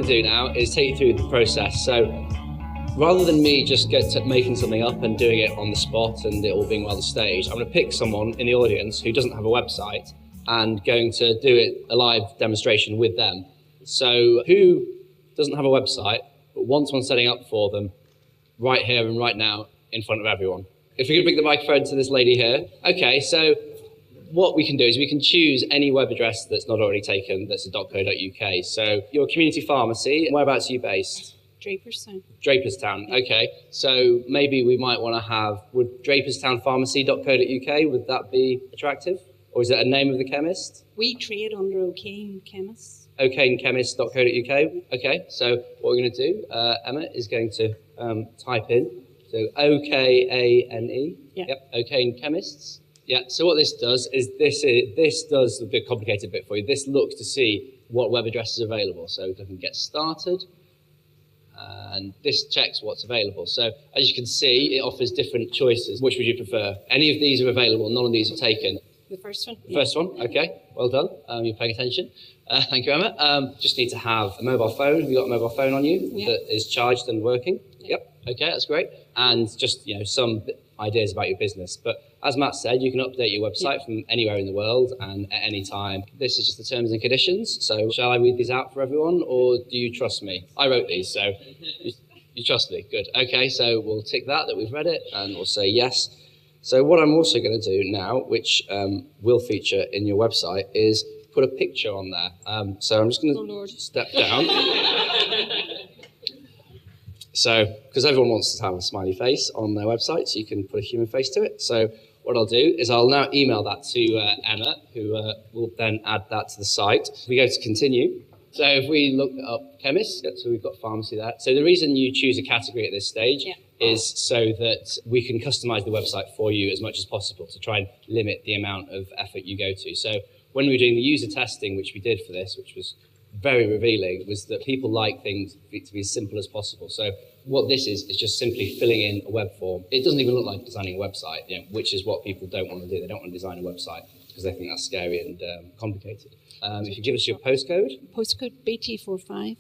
do now is take you through the process. So rather than me just making something up and doing it on the spot and it all being rather staged, I'm going to pick someone in the audience who doesn't have a website and going to do a live demonstration with them. So who doesn't have a website but wants one setting up for them right here and right now in front of everyone? If we could bring the microphone to this lady here. Okay, so what we can do is we can choose any web address that's not already taken that's a .co.uk. So your community pharmacy, whereabouts are you based? Draperstown. Draperstown, okay. So maybe we might want to have, would draperstownpharmacy.co.uk, would that be attractive? Or is it a name of the chemist? We trade under O'Kane Chemists. OkaneChemist.co.uk. Okay, so what we're going to do, Emma is going to type in, so O-K-A-N-E. Yeah. Yep, O'Kane Chemists. Yeah, so what this does is this does the complicated bit for you. This looks to see what web address is available. So we can get started. And this checks what's available. So as you can see, it offers different choices. Which would you prefer? Any of these are available, none of these are taken. The first one? The first one, okay, well done. You're paying attention. Thank you, Emma. Just need to have a mobile phone. Have you got a mobile phone on you that is charged and working? Yep, okay, that's great. And just, some ideas about your business. But as Matt said, you can update your website from anywhere in the world and at any time. This is just the terms and conditions. So shall I read these out for everyone, or do you trust me? I wrote these, so you trust me. Good. Okay, so we'll tick that we've read it, and we'll say yes. So what I'm also going to do now, which will feature in your website, is put a picture on there. So I'm just going to step down. So, because everyone wants to have a smiley face on their website, so you can put a human face to it. So what I'll do is I'll now email that to Emma, who will then add that to the site. We go to continue. So if we look up chemists, so we've got pharmacy there. So the reason you choose a category at this stage is so that we can customize the website for you as much as possible to try and limit the amount of effort you go to. So when we were doing the user testing, which we did for this, which was very revealing, was that people like things to be as simple as possible. So what this is just simply filling in a web form. It doesn't even look like designing a website, which is what people don't want to do. They don't want to design a website because they think that's scary and complicated. If you give us your postcode. Postcode BT45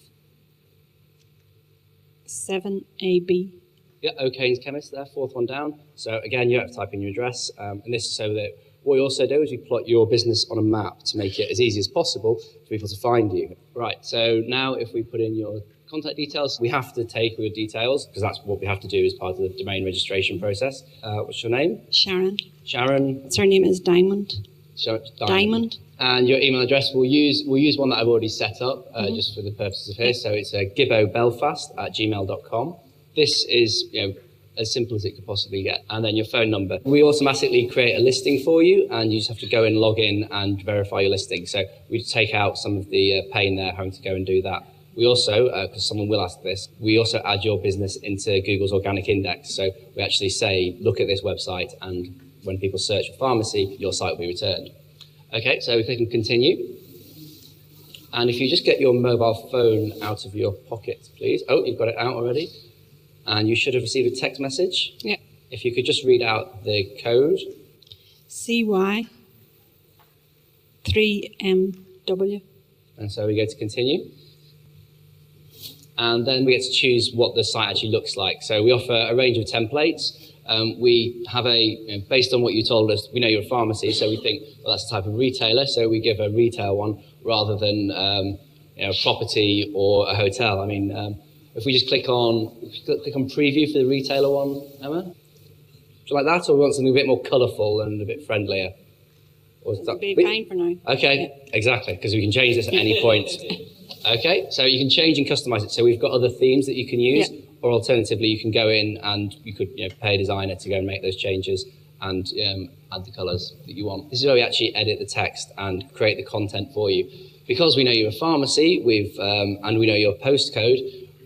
7AB. Yeah, O'Kane's Chemist there, fourth one down. So again, you have to type in your address. And this is so that what we also do is we plot your business on a map to make it as easy as possible for people to find you. Right, so now if we put in your contact details, we have to take all your details because that's what we have to do as part of the domain registration process. What's your name? Sharon. Sharon. Surname is Diamond. Diamond. And your email address, we'll use one that I've already set up just for the purposes of here. So it's gibbobelfast@gmail.com. This is as simple as it could possibly get. And then your phone number. We automatically create a listing for you, and you just have to go and log in and verify your listing. So we take out some of the pain there, having to go and do that. We also, because someone will ask this, we also add your business into Google's organic index. So we actually say, look at this website, and when people search for pharmacy, your site will be returned. Okay, so we can continue. And if you just get your mobile phone out of your pocket, please. Oh, you've got it out already. And you should have received a text message. Yeah. If you could just read out the code. CY3MW. And so we go to continue. And then we get to choose what the site actually looks like. So we offer a range of templates. We have based on what you told us, we know you're a pharmacy, so we think, well, that's a type of retailer, so we give a retail one rather than property or a hotel. I mean, if we just click on preview for the retailer one, Emma? Do you like that, or we want something a bit more colourful and a bit friendlier? Or is that be fine for now. Okay, exactly, because we can change this at any point. Okay, so you can change and customise it. So we've got other themes that you can use, or alternatively, you can go in and you could pay a designer to go and make those changes and add the colours that you want. This is where we actually edit the text and create the content for you. Because we know you're a pharmacy, and we know your postcode,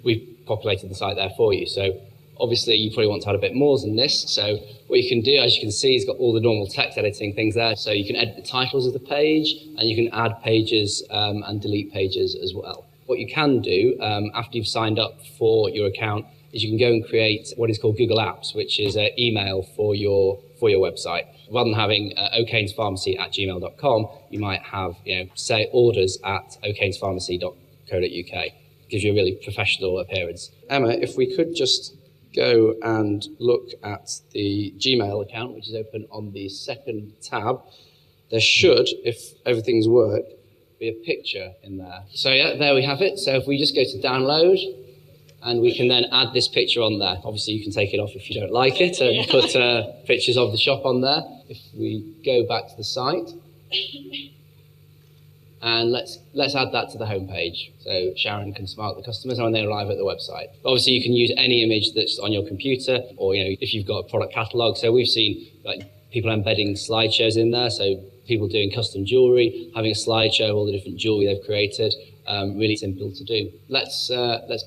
we've populated the site there for you. So obviously, you probably want to add a bit more than this. So what you can do, as you can see, it's got all the normal text editing things there. So you can edit the titles of the page, and you can add pages and delete pages as well. What you can do after you've signed up for your account is you can go and create what is called Google Apps, which is an email for your website. Rather than having okanesPharmacy@gmail.com, you might have, say, orders at okanesPharmacy.co.uk. gives you a really professional appearance. Emma, if we could just go and look at the Gmail account, which is open on the second tab, there should, if everything's worked, be a picture in there. So yeah, there we have it. So if we just go to download, and we can then add this picture on there. Obviously, you can take it off if you don't like it, and put pictures of the shop on there. If we go back to the site, and let's add that to the homepage, so Sharon can smile at the customers when they arrive at the website. Obviously, you can use any image that's on your computer, or if you've got a product catalog. So we've seen people embedding slideshows in there. So people doing custom jewelry, having a slideshow of all the different jewelry they've created. Really simple to do. Let's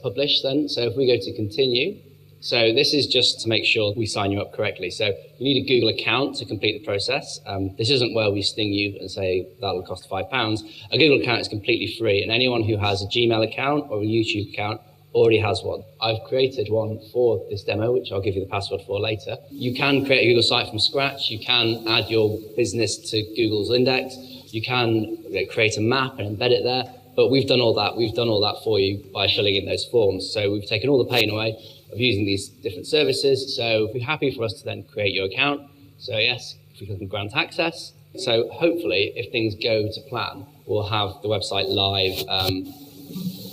publish then. So if we go to continue, so this is just to make sure we sign you up correctly. So you need a Google account to complete the process. This isn't where we sting you and say that'll cost £5. A Google account is completely free, and anyone who has a Gmail account or a YouTube account already has one. I've created one for this demo, which I'll give you the password for later. You can create a Google site from scratch. You can add your business to Google's index. You can create a map and embed it there. But we've done all that. We've done all that for you by filling in those forms. So we've taken all the pain away of using these different services. So we're happy for us to then create your account. So yes, if we click on grant access. So hopefully, if things go to plan, we'll have the website live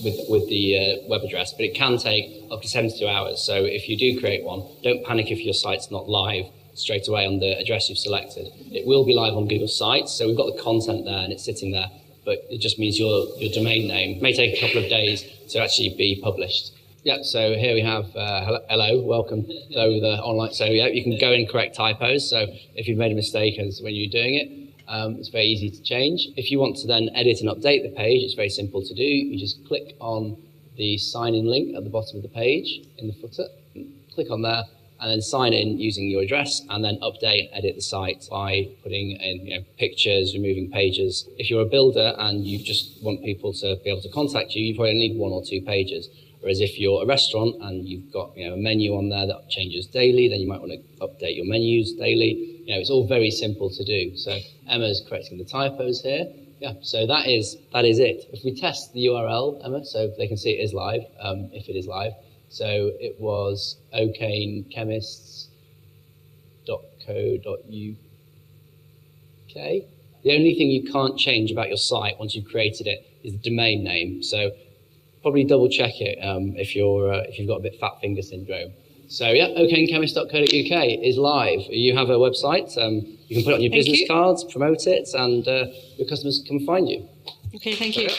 with the web address. But it can take up to 72 hours. So if you do create one, don't panic if your site's not live straight away on the address you've selected. It will be live on Google Sites. So we've got the content there and it's sitting there. But it just means your domain name may take a couple of days to actually be published. Yeah, so here we have, hello, welcome to the online. So yeah, you can go and correct typos. So if you've made a mistake when you're doing it, it's very easy to change. If you want to then edit and update the page, it's very simple to do. You just click on the sign-in link at the bottom of the page in the footer, click on there, and then sign in using your address, and then update and edit the site by putting in pictures, removing pages. If you're a builder and you just want people to be able to contact you, you probably need 1 or 2 pages. Whereas if you're a restaurant and you've got a menu on there that changes daily, then you might want to update your menus daily. It's all very simple to do. So Emma's correcting the typos here. Yeah, so that is it. If we test the URL, Emma, so they can see it is live, if it is live. So it was okaneChemists.co.uk. The only thing you can't change about your site once you've created it is the domain name. So probably double check it if you've got a bit fat finger syndrome. So yeah, okaneChemists.co.uk is live. You have a website. You can put it on your business cards, promote it, and your customers can find you. Okay, thank you.